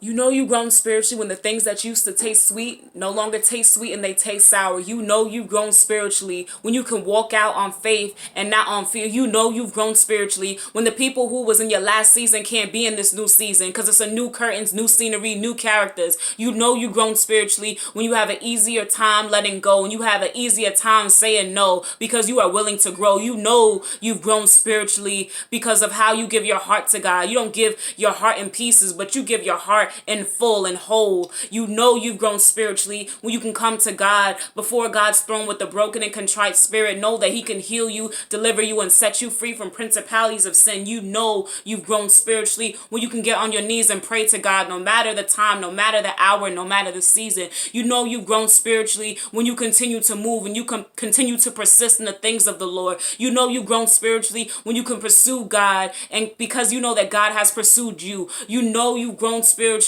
You know you've grown spiritually when the things that used to taste sweet no longer taste sweet and they taste sour. You know you've grown spiritually when you can walk out on faith and not on fear. You know you've grown spiritually when the people who was in your last season can't be in this new season because it's a new curtains, new scenery, new characters. You know you've grown spiritually when you have an easier time letting go, and you have an easier time saying no because you are willing to grow. You know you've grown spiritually because of how you give your heart to God. You don't give your heart in pieces, but you give your heart in full and whole. You know you've grown spiritually when you can come to God before God's throne with a broken and contrite spirit. Know that he can heal you, deliver you, and set you free from principalities of sin. You know you've grown spiritually when you can get on your knees and pray to God no matter the time, no matter the hour, no matter the season. You know you've grown spiritually when you continue to move and you can continue to persist in the things of the Lord. You know you've grown spiritually when you can pursue God, and because you know that God has pursued you. You know you've grown spiritually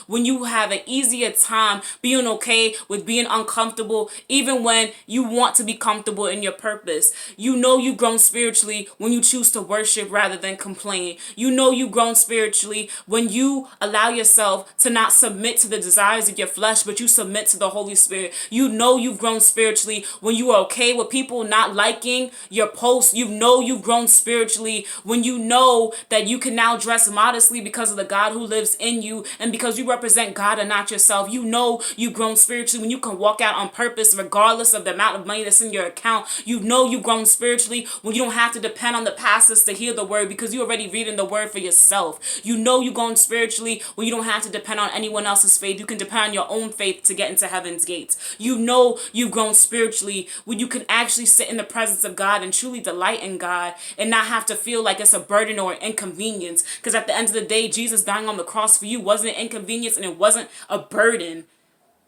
when you have an easier time being okay with being uncomfortable, even when you want to be comfortable in your purpose. You know you've grown spiritually when you choose to worship rather than complain. You know you've grown spiritually when you allow yourself to not submit to the desires of your flesh, but you submit to the Holy Spirit. You know you've grown spiritually when you are okay with people not liking your posts. You know you've grown spiritually when you know that you can now dress modestly because of the God who lives in you, and because you represent God and not yourself. You know you've grown spiritually when you can walk out on purpose regardless of the amount of money that's in your account. You know you've grown spiritually when you don't have to depend on the pastors to hear the word because you're already reading the word for yourself. You know you've grown spiritually when you don't have to depend on anyone else's faith. You can depend on your own faith to get into heaven's gates. You know you've grown spiritually when you can actually sit in the presence of God and truly delight in God and not have to feel like it's a burden or an inconvenience, because at the end of the day, Jesus dying on the cross for you wasn't an inconvenience and it wasn't a burden.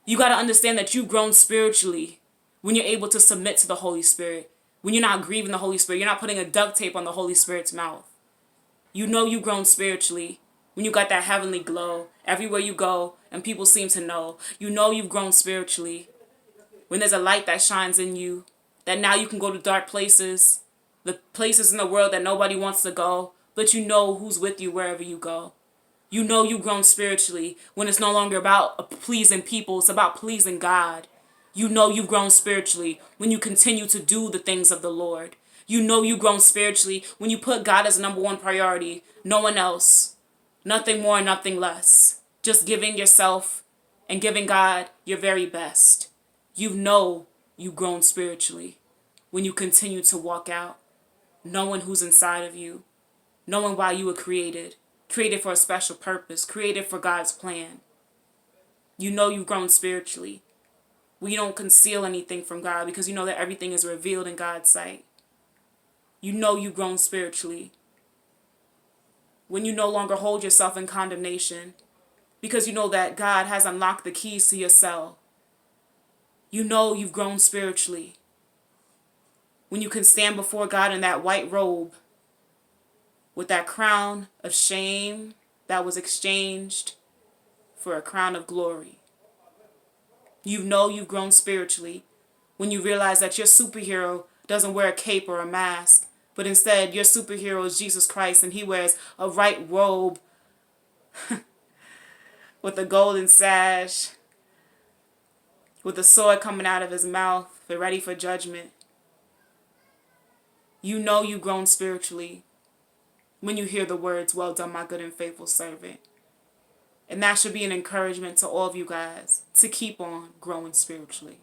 You got to understand that you've grown spiritually when you're able to submit to the Holy Spirit, when you're not grieving the Holy Spirit, you're not putting a duct tape on the Holy Spirit's mouth. You know you've grown spiritually when you got that heavenly glow everywhere you go and people seem to know. You know you've grown spiritually when there's a light that shines in you, that now you can go to dark places, the places in the world that nobody wants to go, but you know who's with you wherever you go. You know you've grown spiritually when it's no longer about pleasing people, it's about pleasing God. You know you've grown spiritually when you continue to do the things of the Lord. You know you've grown spiritually when you put God as number one priority, no one else, nothing more, nothing less. Just giving yourself and giving God your very best. You know you've grown spiritually when you continue to walk out, knowing who's inside of you, knowing why you were created for a special purpose, created for God's plan. You know you've grown spiritually. We don't conceal anything from God because you know that everything is revealed in God's sight. You know you've grown spiritually when you no longer hold yourself in condemnation because you know that God has unlocked the keys to your cell. You know you've grown spiritually when you can stand before God in that white robe with that crown of shame that was exchanged for a crown of glory. You know you've grown spiritually when you realize that your superhero doesn't wear a cape or a mask, but instead your superhero is Jesus Christ, and he wears a white robe with a golden sash, with a sword coming out of his mouth, ready for judgment. You know you've grown spiritually when you hear the words, "Well done, my good and faithful servant." And that should be an encouragement to all of you guys to keep on growing spiritually.